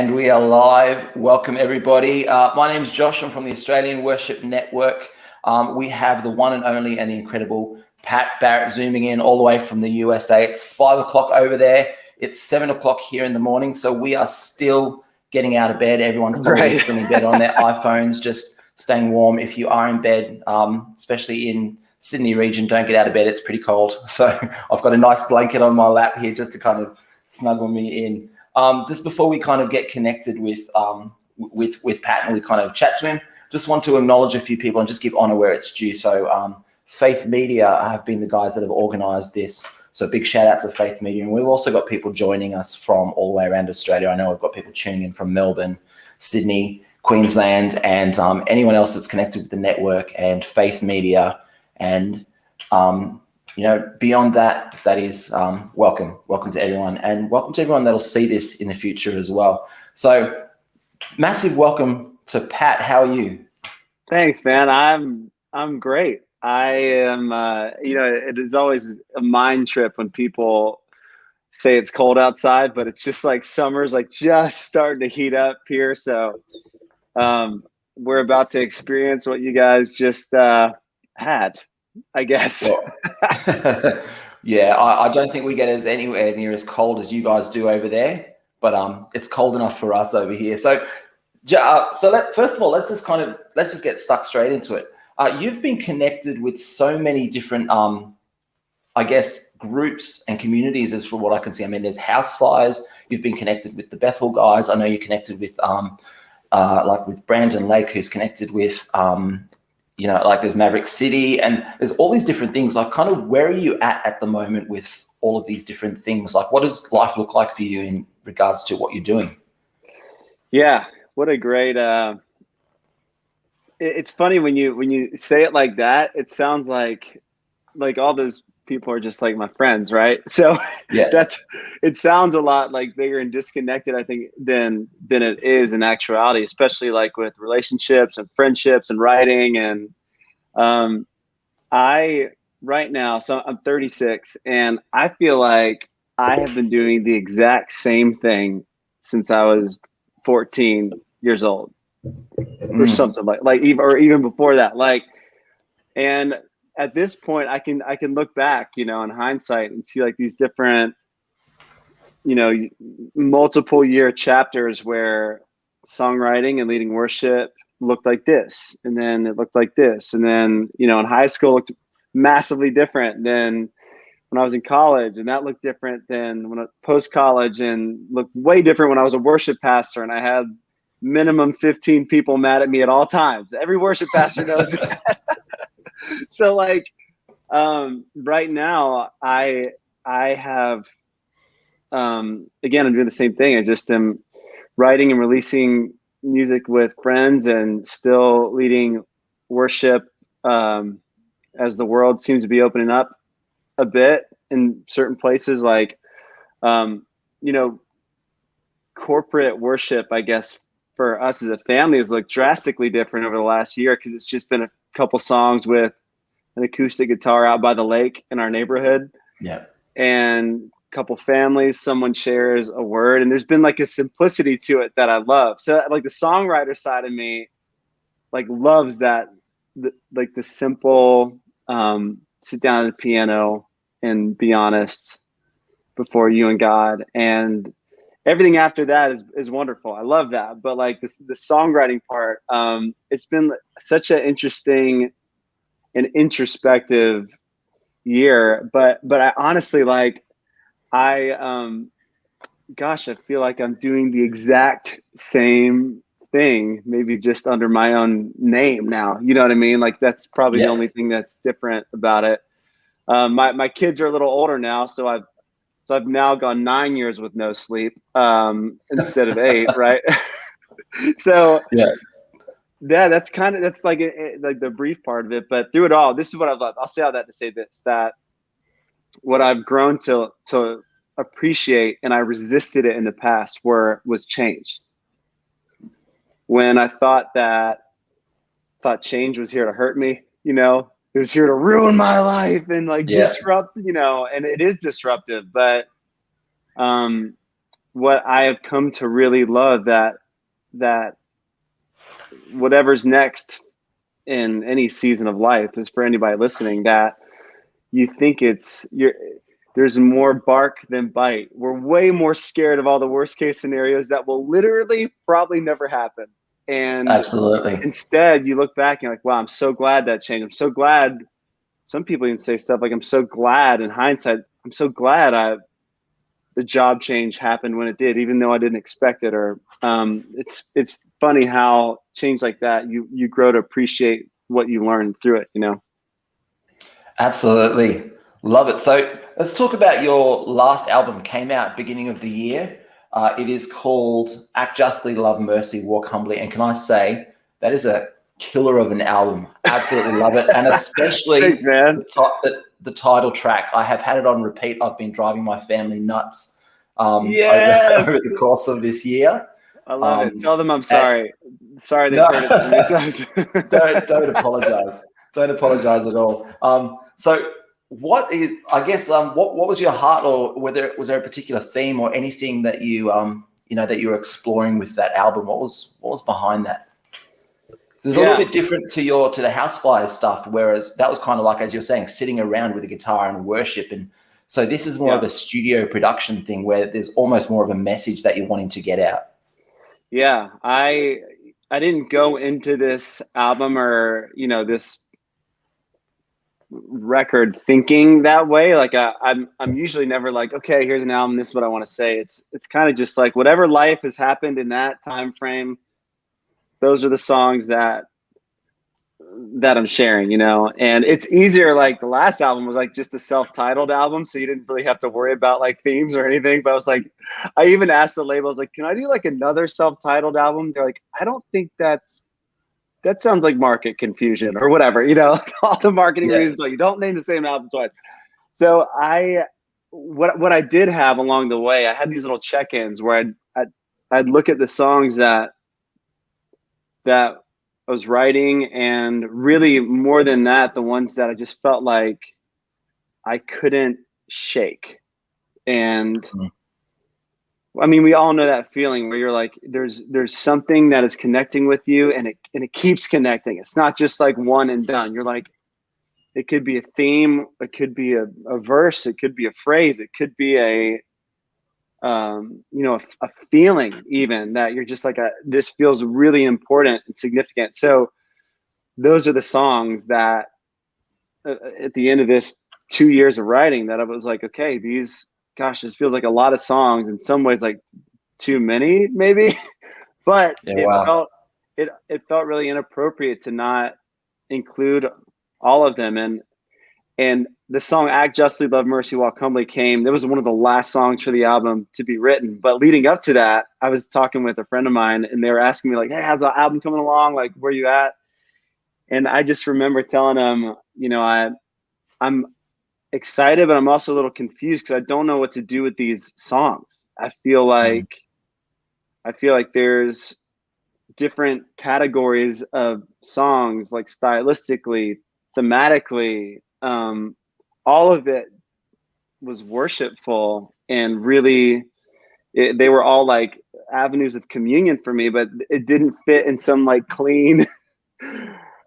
And we are live. Welcome, everybody. My name is Josh. I'm from the Australian Worship Network. We have the one and only and the incredible Pat Barrett zooming in all the way from the USA. It's 5 o'clock over there. It's 7 o'clock here in the morning. So we are still getting out of bed. Everyone's probably still in bed on their iPhones, just staying warm. If you are in bed, especially in Sydney region, don't get out of bed. It's pretty cold. So I've got a nice blanket on my lap here just to kind of snuggle me in. Just before we kind of get connected with Pat and we kind of chat to him, just want to acknowledge a few people and just give honor where it's due. So Faith Media have been the guys that have organized this. So big shout out to Faith Media. And we've also got people joining us from all the way around Australia. I know we've got people tuning in from Melbourne, Sydney, Queensland, and anyone else that's connected with the network and Faith Media. And beyond that, that is welcome to everyone, and welcome to everyone that'll see this in the future as well. So massive welcome to Pat. How are you? Thanks, man. I'm great. I am, it is always a mind trip when people say it's cold outside, but it's just like summer's like just starting to heat up here. So we're about to experience what you guys just had, I guess. Yeah, I don't think we get anywhere near as cold as you guys do over there, but it's cold enough for us over here. So first of all, let's just get stuck straight into it. You've been connected with so many different, groups and communities, as for what I can see. I mean, there's House Fires. You've been connected with the Bethel guys. I know you're connected with with Brandon Lake, who's connected with there's Maverick City, and there's all these different things. Like, kind of, where are you at the moment with all of these different things? Like, what does life look like for you in regards to what you're doing? Yeah, what a great. It's funny when you say it like that. It sounds like all those people are just like my friends, right? So yeah, it sounds a lot like bigger and disconnected, I think, than it is in actuality, especially like with relationships and friendships and writing. And right now, so I'm 36, and I feel like I have been doing the exact same thing since I was 14 years old or something like even before that. And at this point, I can look back, in hindsight, and see like these different, multiple year chapters where songwriting and leading worship looked like this, and then it looked like this, and then in high school looked massively different than when I was in college, and that looked different than when post college, and looked way different when I was a worship pastor and I had minimum 15 people mad at me at all times. Every worship pastor knows that. So right now I have, again, I'm doing the same thing. I just am writing and releasing music with friends and still leading worship as the world seems to be opening up a bit in certain places. Corporate worship, I guess, for us as a family has looked drastically different over the last year, because it's just been a couple songs with an acoustic guitar out by the lake in our neighborhood. Yeah. And a couple families, someone shares a word, and there's been like a simplicity to it that I love. So like the songwriter side of me loves that, the simple sit down at the piano and be honest before you and God, and everything after that is wonderful. I love that. But the songwriting part, it's been such an interesting and introspective year. But I honestly I feel like I'm doing the exact same thing, maybe just under my own name now. You know what I mean? That's probably the only thing that's different about it. My kids are a little older now, so I've now gone 9 years with no sleep instead of 8, right? So that's like the brief part of it. But through it all, this is what I've loved. I'll say all that to say this: that what I've grown to appreciate, and I resisted it in the past, was change. When I thought change was here to hurt me, it was here to ruin my life and disrupt, and it is disruptive. But what I have come to really love, that whatever's next in any season of life is for anybody listening, that you think there's more bark than bite. We're way more scared of all the worst case scenarios that will literally probably never happen. And Absolutely. instead you look back and you're like, wow, I'm so glad that changed. I'm so glad. Some people even say stuff like, I'm so glad in hindsight, I'm so glad the job change happened when it did, even though I didn't expect it. Or it's funny how change like that, you grow to appreciate what you learned through it, you know? Absolutely. Love it. So let's talk about your last album. Came out beginning of the year. It is called Act Justly, Love Mercy, Walk Humbly. And can I say, that is a killer of an album. Absolutely love it. And especially Thanks, man. the title track. I have had it on repeat. I've been driving my family nuts Yes. over the course of this year. I love it. Tell them I'm sorry. Sorry they've No. heard it so many times. Don't apologize. Don't apologize at all. So what was your heart, or was there a particular theme or anything that you that you were exploring with that album? What was behind that? It's a little bit different to the Houseflyers stuff, whereas that was kind of like, as you're saying, sitting around with a guitar and worship. And so this is more of a studio production thing where there's almost more of a message that you're wanting to get out. Yeah, I didn't go into this album or this record thinking that way. Like I'm usually never like, okay, here's an album, this is what I want to say. It's kind of just like whatever life has happened in that time frame, those are the songs that I'm sharing, and it's easier. Like the last album was like just a self-titled album, so you didn't really have to worry about like themes or anything. But I was like, I even asked the label, I was like, can I do like another self-titled album? They're like, I don't think that sounds like market confusion or whatever, all the marketing reasons why you don't name the same album twice. So what I did have along the way, I had these little check-ins where I'd look at the songs that I was writing, and really more than that, the ones that I just felt like I couldn't shake. And I mean, we all know that feeling where you're like, there's something that is connecting with you, and it keeps connecting. It's not just like one and done. You're like, it could be a theme, it could be a verse, it could be a phrase, it could be a feeling even that you're just like, this feels really important and significant. So those are the songs that at the end of this 2 years of writing that I was like, okay, this feels like a lot of songs, in some ways like too many maybe, but it felt really inappropriate to not include all of them. And the song Act Justly, Love Mercy, Walk Humbly that was one of the last songs for the album to be written. But leading up to that, I was talking with a friend of mine, and they were asking me like, hey, how's the album coming along? Like, where you at? And I just remember telling them, I'm excited, but I'm also a little confused because I don't know what to do with these songs. I feel like there's different categories of songs, like stylistically, thematically, all of it was worshipful, and really they were all like avenues of communion for me, but it didn't fit in some like clean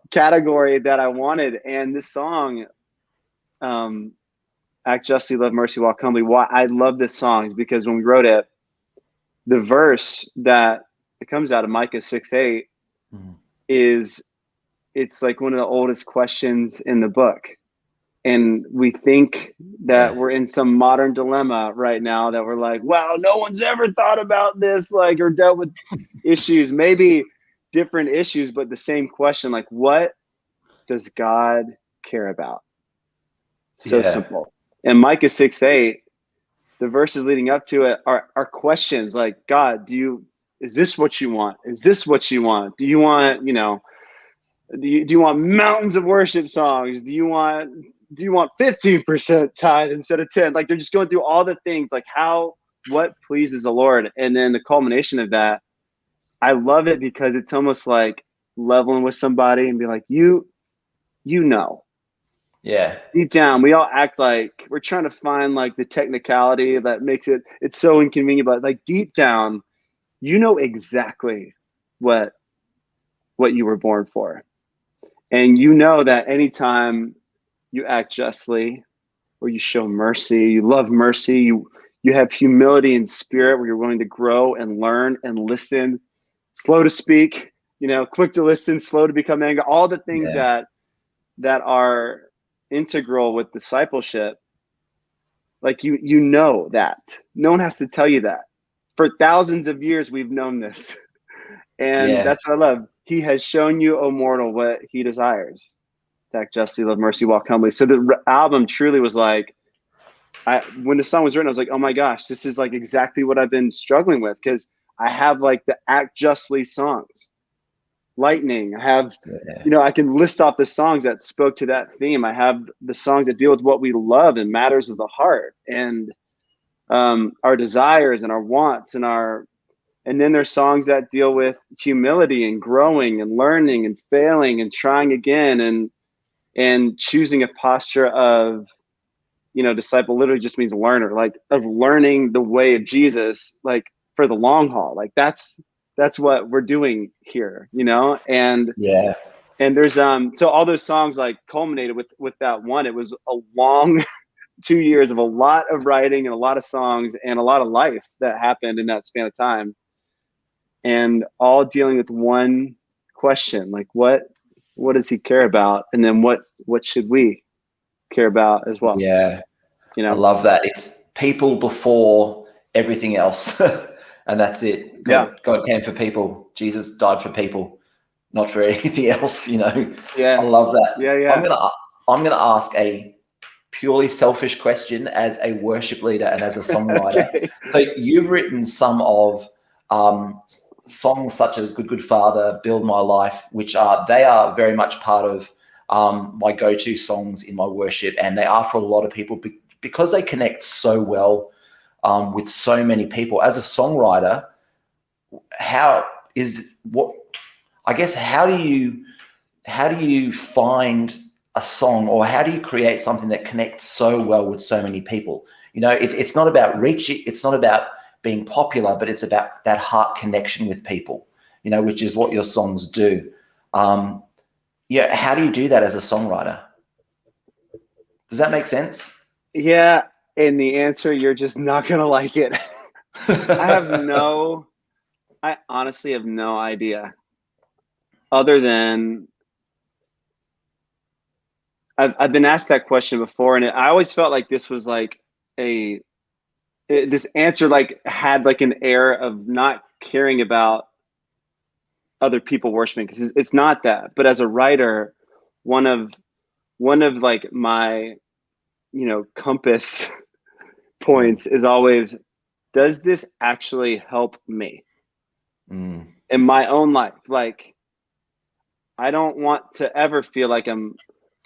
category that I wanted. And this song, Act Justly, Love Mercy, Walk Humbly, why I love this song is because when we wrote it, the verse that it comes out of Micah 6:8 it's like one of the oldest questions in the book. And we think that we're in some modern dilemma right now, that we're like, wow, no one's ever thought about this, like, or dealt with issues, maybe different issues, but the same question, like, what does God care about? So simple. And Micah 6:8, the verses leading up to it are questions like, God, is this what you want? Is this what you want? Do you want, do you want mountains of worship songs? Do you want 15% tithe instead of 10? Like, they're just going through all the things, like what pleases the Lord. And then the culmination of that, I love it because it's almost like leveling with somebody and be like, Yeah. Deep down, we all act like we're trying to find like the technicality that makes it's so inconvenient, but like deep down, you know exactly what you were born for. And you know that anytime you act justly or you show mercy, you love mercy, you have humility in spirit where you're willing to grow and learn and listen, slow to speak, quick to listen, slow to become angry, all the things Yeah. that are integral with discipleship. Like you know that. No one has to tell you that. For thousands of years we've known this. And Yeah. that's what I love. He has shown you, O mortal, what he desires. To act justly, love mercy, walk humbly. So the album truly was like, when the song was written, I was like, oh my gosh, this is like exactly what I've been struggling with, because I have like the act justly songs. Lightning. I have, I can list off the songs that spoke to that theme. I have the songs that deal with what we love and matters of the heart and our desires and our wants and then there's songs that deal with humility and growing and learning and failing and trying again and choosing a posture of, disciple literally just means learner, like of learning the way of Jesus, like for the long haul. Like that's what we're doing here, and Yeah. and there's so all those songs like culminated with that one. It was a long 2 years of a lot of writing and a lot of songs and a lot of life that happened in that span of time, and all dealing with one question, like what does he care about, and then what should we care about as well. Yeah. I love that. It's people before everything else. And that's it. God came for people. Jesus died for people, not for anything else, I love that. I'm gonna ask a purely selfish question as a worship leader and as a songwriter. Okay. So you've written some of songs such as Good Father, Build My Life, which they are very much part of my go-to songs in my worship, and they are for a lot of people because they connect so well with so many people. As a songwriter, how do you find a song, or how do you create something that connects so well with so many people? It's not about reaching, it's not about being popular, but it's about that heart connection with people, which is what your songs do. How do you do that as a songwriter? Does that make sense? Yeah. And the answer, you're just not going to like it. I honestly have no idea, other than I've been asked that question before, and I always felt like this was like this answer like had like an air of not caring about other people worshiping, because it's not that. But as a writer, one of like my compass points is always, does this actually help me in my own life? Like, I don't want to ever feel like I'm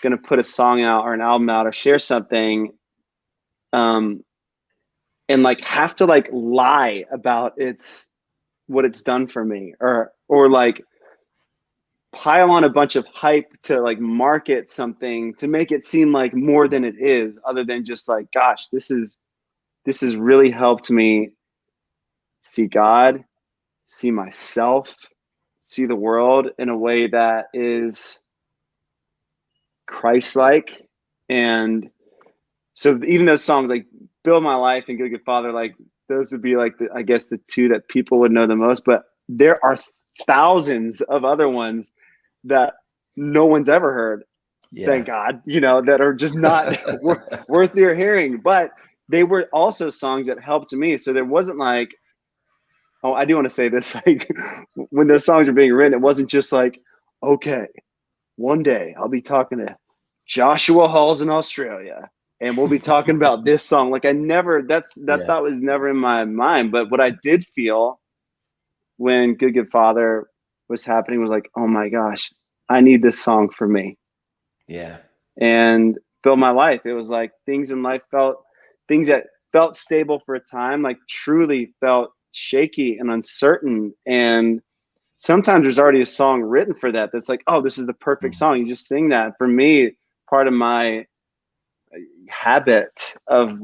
going to put a song out or an album out or share something and like have to like lie about what it's done for me, or like pile on a bunch of hype to like market something to make it seem like more than it is, other than just like, gosh, this has really helped me see God, see myself, see the world in a way that is Christ-like. And so even those songs like Build My Life and Good Father, like those would be like I guess the two that people would know the most, but there are thousands of other ones that no one's ever heard. Thank God, that are just not worth their hearing. But they were also songs that helped me. So there wasn't like, oh, I do want to say this, like when those songs are being written, it wasn't just like, okay, one day I'll be talking to Joshua Halls in Australia and we'll be talking about this song. Like that thought was never in my mind. But what I did feel when Good Father was happening was like, oh my gosh, I need this song for me. Yeah. And Build My Life, it was like things that felt stable for a time, like truly felt shaky and uncertain. And sometimes there's already a song written for that that's like, oh, this is the perfect song, you just sing that. For me, part of my habit of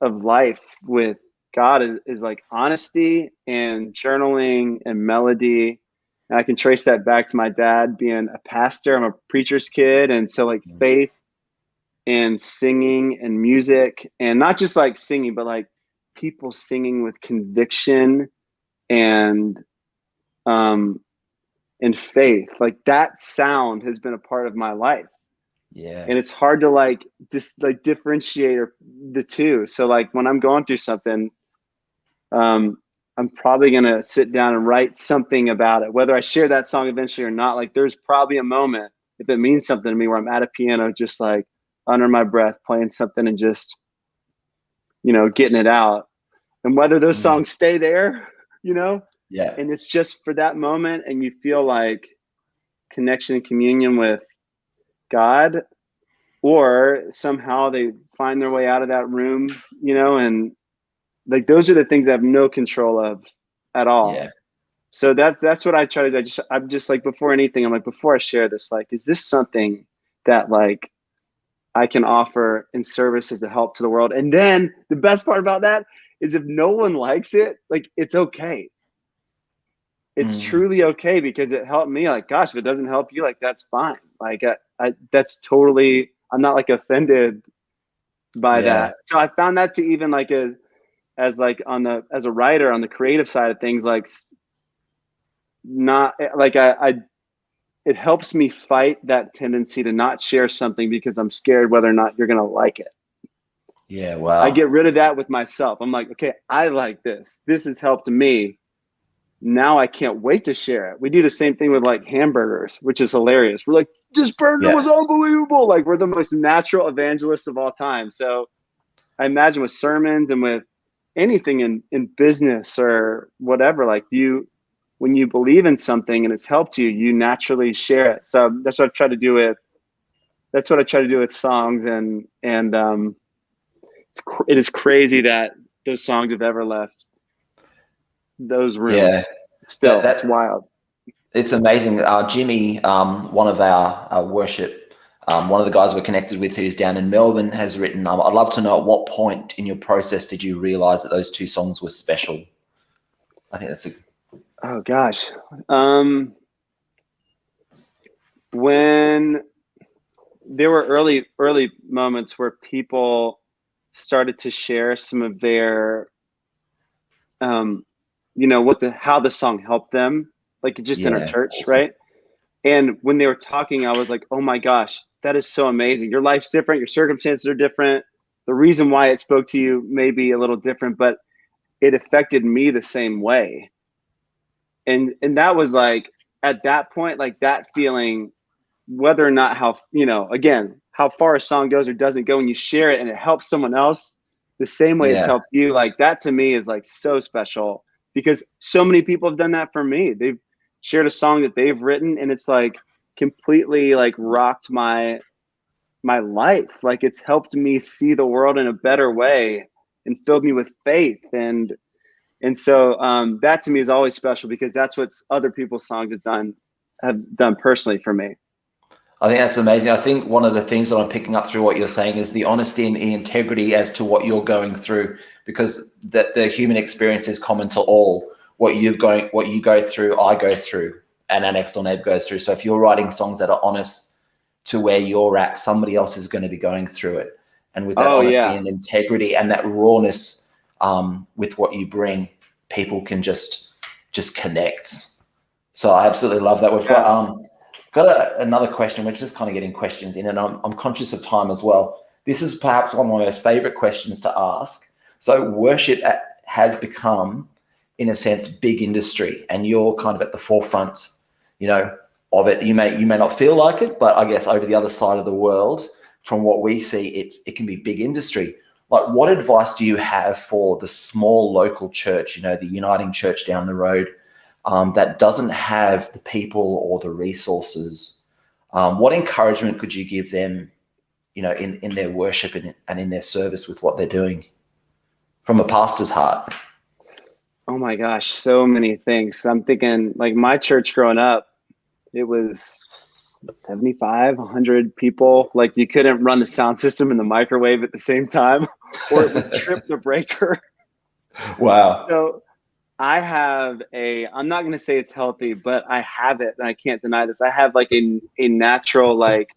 life with God is like honesty and journaling and melody. And I can trace that back to my dad being a pastor. I'm a preacher's kid. And so like faith and singing and music, and not just like singing, but like people singing with conviction and faith. Like that sound has been a part of my life. Yeah. And it's hard to like just like differentiate the two. So like when I'm going through something, I'm probably gonna sit down and write something about it, whether I share that song eventually or not. Like there's probably a moment, if it means something to me, where I'm at a piano just like under my breath playing something and just, you know, getting it out. And whether those songs stay there, you know, yeah, and it's just for that moment and you feel like connection and communion with God, or somehow they find their way out of that room, you know, and like those are the things I have no control of at all. yeah. So that's what I try to do. I'm just like, before anything, I'm like, before I share this, like, is this something that like I can offer in service as a help to the world? And then the best part about that is if no one likes it, like it's okay. It's truly okay, because it helped me. Like, gosh, if it doesn't help you, like that's fine. Like I that's totally, I'm not like offended by that. So I found that to even like as a writer on the creative side of things, like not like it helps me fight that tendency to not share something because I'm scared whether or not you're going to like it. Yeah. Wow. I get rid of that with myself. I'm like, okay, I like this. This has helped me. Now I can't wait to share it. We do the same thing with like hamburgers, which is hilarious. We're like, this burger was unbelievable. Like we're the most natural evangelists of all time. So I imagine with sermons and with anything in business or whatever, like when you believe in something and it's helped you, you naturally share it. So that's what I try to do with songs. And it is crazy that those songs have ever left those rooms. Yeah. Still, that's wild. It's amazing. Jimmy, one of our worship, one of the guys we're connected with who's down in Melbourne, has written, I'd love to know at what point in your process did you realize that those two songs were special? I think that's oh gosh. When there were early moments where people started to share some of their, you know, how the song helped them, like just in our church, awesome. right? And when they were talking, I was like, oh my gosh, that is so amazing. Your life's different. Your circumstances are different. The reason why it spoke to you may be a little different, but it affected me the same way. And that was like, at that point, like that feeling, whether or not how, you know, again, how far a song goes or doesn't go, when you share it and it helps someone else the same way it's helped you, like that to me is like so special, because so many people have done that for me. They've shared a song that they've written and it's like completely like rocked my life. Like it's helped me see the world in a better way and filled me with faith. And so that to me is always special, because that's what other people's songs have done personally for me. I think that's amazing. I think one of the things that I'm picking up through what you're saying is the honesty and the integrity as to what you're going through, because the human experience is common to all. What you go through, I go through, and our next door neighbor goes through. So if you're writing songs that are honest to where you're at, somebody else is going to be going through it. And with that honesty and integrity and that rawness with what you bring, people can just connect. So I absolutely love that. We've got another question. We're just kind of getting questions in, and I'm conscious of time as well. This is perhaps one of my most favorite questions to ask. So worship has become, in a sense, big industry, and you're kind of at the forefront, you know, of it. You may not feel like it, but I guess over the other side of the world, from what we see, it can be big industry. Like, what advice do you have for the small local church, you know, the Uniting Church down the road, that doesn't have the people or the resources? What encouragement could you give them, you know, in their worship and in their service with what they're doing from a pastor's heart? Oh my gosh, so many things. I'm thinking like my church growing up, it was 75, 100 people. Like you couldn't run the sound system in the microwave at the same time or it would trip the breaker. Wow. So I have I'm not going to say it's healthy, but I have it and I can't deny this. I have like a natural like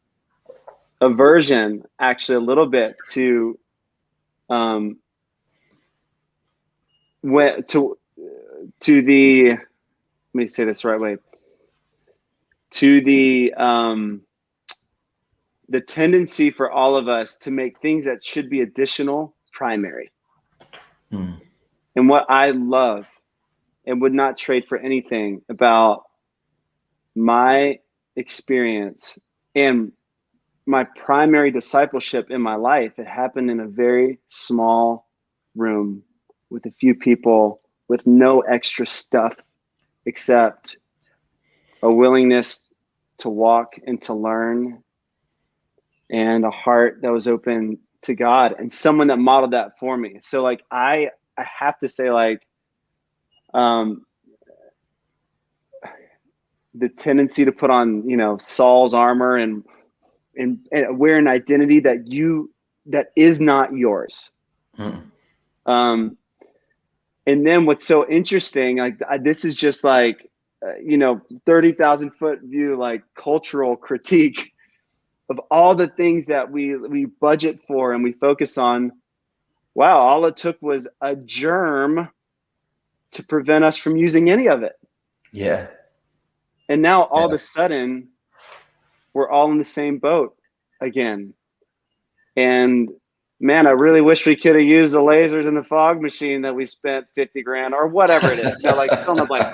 aversion actually a little bit to the, let me say this the right way, to the tendency for all of us to make things that should be additional primary. And what I love and would not trade for anything about my experience and my primary discipleship in my life, it happened in a very small room with a few people with no extra stuff except a willingness to walk and to learn and a heart that was open to God and someone that modeled that for me. So like I have to say like the tendency to put on, you know, Saul's armor and wear an identity that is not yours. And then what's so interesting, like this is just like, 30,000 foot view, like cultural critique of all the things that we budget for and we focus on. Wow, all it took was a germ to prevent us from using any of it. Yeah. And now all of a sudden we're all in the same boat again. And man, I really wish we could have used the lasers in the fog machine that we spent 50 grand or whatever it is. Like fill in the blanks,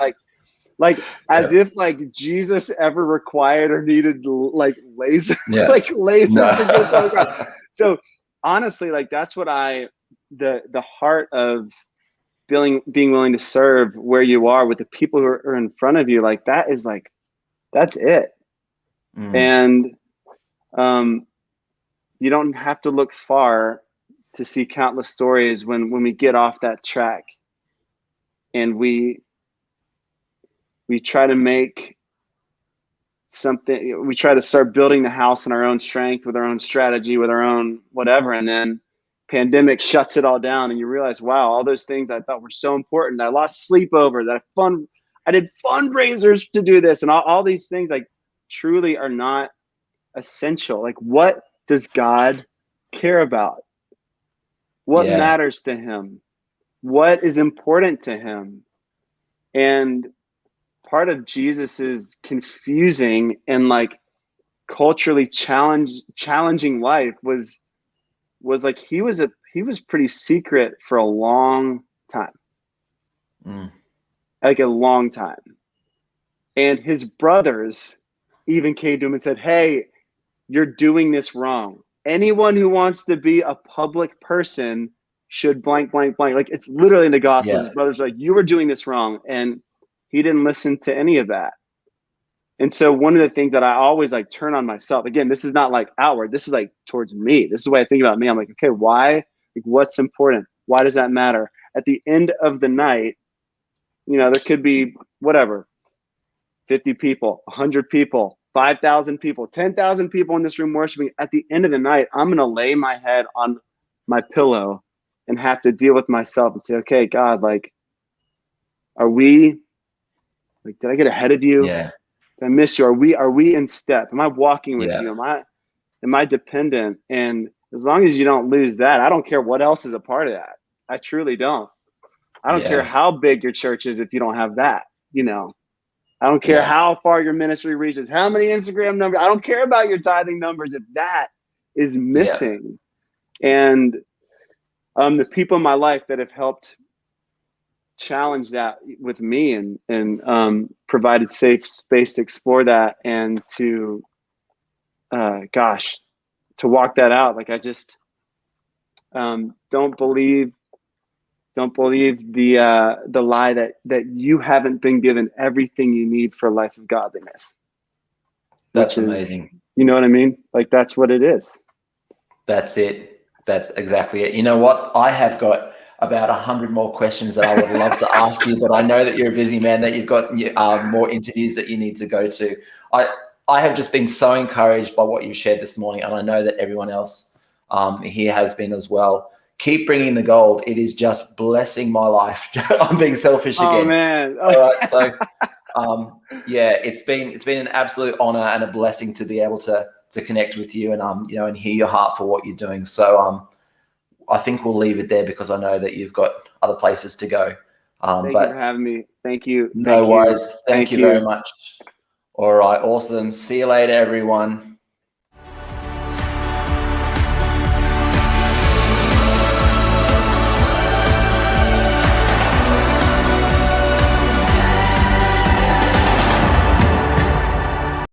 like as if like Jesus ever required or needed like lasers to get something across. So honestly, like that's what the heart of being willing to serve where you are with the people who are in front of you, like that is like, that's it. And you don't have to look far to see countless stories when we get off that track and we try to make something, we try to start building the house in our own strength with our own strategy, with our own whatever. And then pandemic shuts it all down and you realize, wow, all those things I thought were so important. I lost sleep over that. I did fundraisers to do this and all these things like truly are not essential. Like what does God care about? What matters to him? What is important to him? And part of Jesus's confusing and like culturally challenging life was like he was pretty secret for a long time. Like a long time. And his brothers even came to him and said, hey, you're doing this wrong. Anyone who wants to be a public person should blank, blank, blank. Like it's literally in the gospel. His brothers are like, you were doing this wrong. And he didn't listen to any of that. And so one of the things that I always like turn on myself, again, this is not like outward, this is like towards me. This is the way I think about me. I'm like, okay, why? Like, what's important? Why does that matter? At the end of the night, there could be whatever, 50 people, 100 people, 5,000 people, 10,000 people in this room worshiping. At the end of the night, I'm going to lay my head on my pillow and have to deal with myself and say, okay, God, like, did I get ahead of you? Yeah. Did I miss you? Are we in step? Am I walking with you? Am I dependent? And as long as you don't lose that, I don't care what else is a part of that. I truly don't. I don't care how big your church is if you don't have that, I don't care how far your ministry reaches, how many Instagram numbers. I don't care about your tithing numbers if that is missing. And the people in my life that have helped challenge that with me and provided safe space to explore that and to walk that out. Like I just don't believe the lie that you haven't been given everything you need for a life of godliness. That's amazing. You know what I mean? Like that's what it is. That's it. That's exactly it. You know what? I have got about 100 more questions that I would love to ask you, but I know that you're a busy man, that you've got more interviews that you need to go to. I have just been so encouraged by what you shared this morning, and I know that everyone else here has been as well. Keep bringing the gold. It is just blessing my life. I'm being selfish again. Oh man. All right, so yeah, it's been an absolute honor and a blessing to be able to connect with you and you know, and hear your heart for what you're doing. So I think we'll leave it there because I know that you've got other places to go. Thank you for having me. Thank you. No worries. Thank you very much. All right, awesome. See you later, everyone.